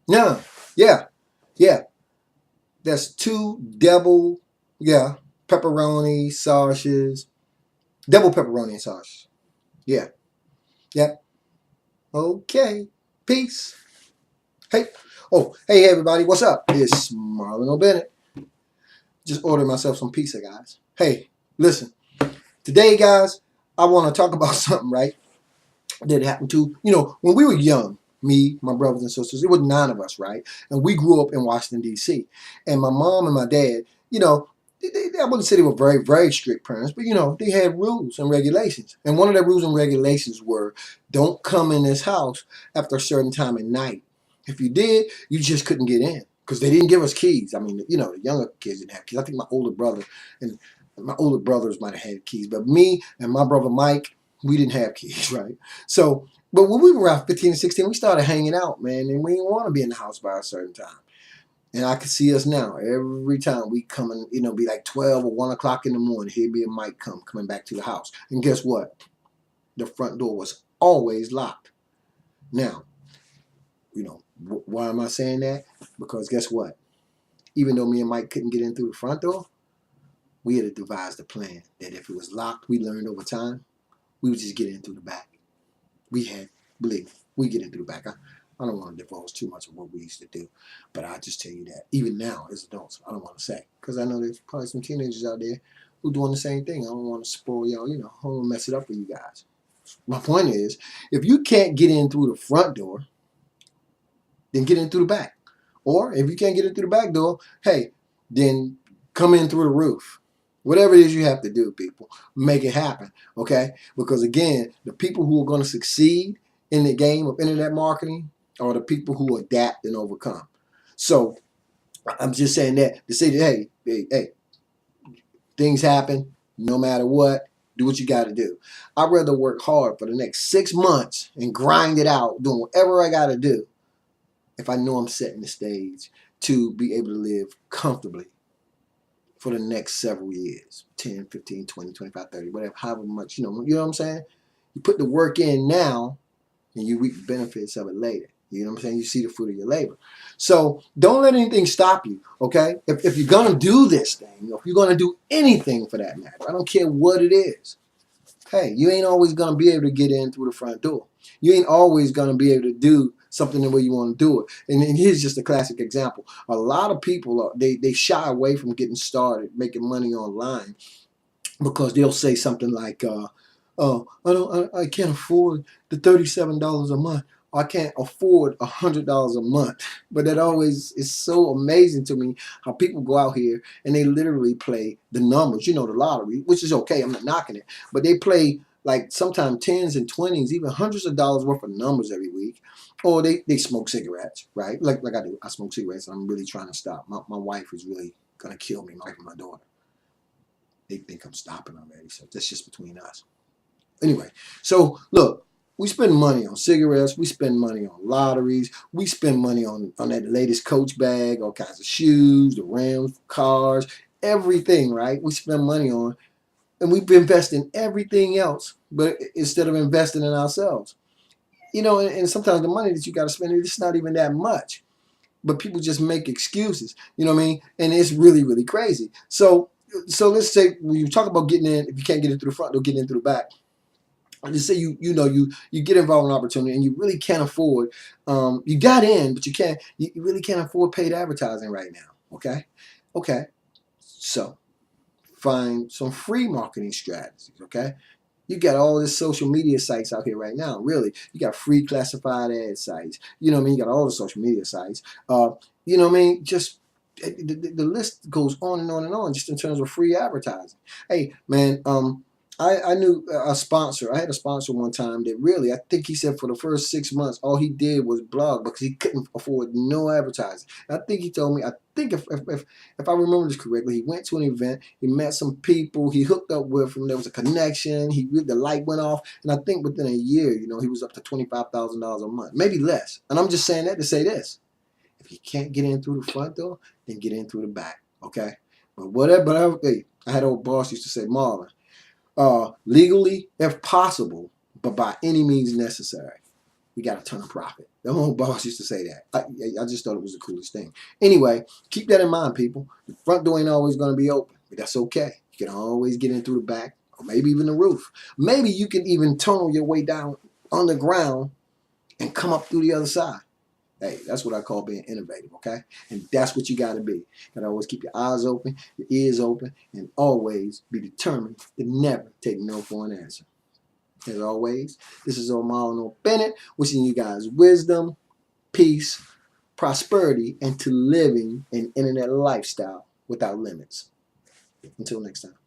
Yeah, yeah, yeah. That's two double, yeah, pepperoni sausages, double pepperoni and sausages. Yeah, yeah. Okay. Peace. Hey. Oh, hey everybody, what's up? It's Marlon O'Bennett. Just ordered myself some pizza, guys. Hey, listen. Today, guys, I want to talk about something, right? That happened to, when we were young, me, my brothers and sisters, it was 9 of us, right? And we grew up in Washington, D.C. And my mom and my dad, I wouldn't say they were very, very strict parents, but, they had rules and regulations. And one of the rules and regulations were don't come in this house after a certain time at night. If you did, you just couldn't get in because they didn't give us keys. I mean, the younger kids didn't have keys. I think and my older brothers might have had keys, but me and my brother Mike, we didn't have keys, right? So, but when we were around 15 and 16, we started hanging out, man, and we didn't want to be in the house by a certain time. And I can see us now. Every time we come in, be like 12 or 1 o'clock in the morning, here'd be a Mike coming back to the house. And guess what? The front door was always locked. Now, why am I saying that? Because guess what? Even though me and Mike couldn't get in through the front door, we had to devise a plan that if it was locked, we learned over time, we would just get in through the back. Believe me, we get in through the back. I don't want to divulge too much of what we used to do, but I'll just tell you that even now as adults, I don't want to say because I know there's probably some teenagers out there who doing the same thing. I don't want to spoil y'all, I don't want to mess it up for you guys. My point is, if you can't get in through the front door, then get in through the back. Or if you can't get in through the back door, hey, then come in through the roof. Whatever it is you have to do, people, make it happen, okay? Because again, the people who are going to succeed in the game of internet marketing are the people who adapt and overcome. So I'm just saying that to say that, hey, things happen no matter what. Do what you got to do. I'd rather work hard for the next 6 months and grind it out, doing whatever I got to do, if I know I'm setting the stage to be able to live comfortably for the next several years, 10, 15, 20, 25, 30, whatever, however much, you know what I'm saying? You put the work in now and you reap the benefits of it later. You know what I'm saying? You see the fruit of your labor. So don't let anything stop you, okay? If you're going to do this thing, if you're going to do anything for that matter, I don't care what it is, hey, you ain't always going to be able to get in through the front door. You ain't always going to be able to do something the way you want to do it. And here's just a classic example. A lot of people, they shy away from getting started, making money online because they'll say something like, oh, I can't afford the $37 a month. I can't afford $100 a month. But that always is so amazing to me how people go out here and they literally play the numbers, the lottery, which is okay. I'm not knocking it. But they play like sometimes tens and twenties, even hundreds of dollars worth of numbers every week. Or they smoke cigarettes, right? Like I do. I smoke cigarettes and I'm really trying to stop. My wife is really going to kill me, my wife and my daughter. They think I'm stopping already. So that's just between us. Anyway, so look, we spend money on cigarettes, we spend money on lotteries, we spend money on that latest Coach bag, all kinds of shoes, the rims, cars, everything, right? We spend money on, and we invest in everything else, but instead of investing in ourselves. And sometimes the money that you got to spend, it's not even that much. But people just make excuses, you know what I mean? And it's really, really crazy. So let's say when you talk about getting in, if you can't get in through the front, or getting in through the back. I just say you get involved in an opportunity and you really can't afford. You got in, but you really can't afford paid advertising right now. Okay. So find some free marketing strategies. Okay, you got all this social media sites out here right now. Really, you got free classified ad sites. You know what I mean? You got all the social media sites. You know what I mean? Just the list goes on and on and on, just in terms of free advertising. Hey, man, I knew a sponsor. I had a sponsor one time that really, I think he said for the first 6 months, all he did was blog because he couldn't afford no advertising. And I think he told me, I think if I remember this correctly, he went to an event, he met some people, he hooked up with them, there was a connection, the light went off, and I think within a year, he was up to $25,000 a month, maybe less. And I'm just saying that to say this. If you can't get in through the front door, then get in through the back, okay? Hey, I had an old boss used to say, Marlon, legally if possible, but by any means necessary. we got a ton of profit. The old boss used to say that. I just thought it was the coolest thing. Anyway, keep that in mind, people. The front door ain't always going to be open, but that's okay. You can always get in through the back, or maybe even the roof. Maybe you can even tunnel your way down on the ground and come up through the other side. Hey, that's what I call being innovative, okay? And that's what you got to be. You got to always keep your eyes open, your ears open, and always be determined to never take no for an answer. As always, this is Omar Bennett, wishing you guys wisdom, peace, prosperity, and to living an internet lifestyle without limits. Until next time.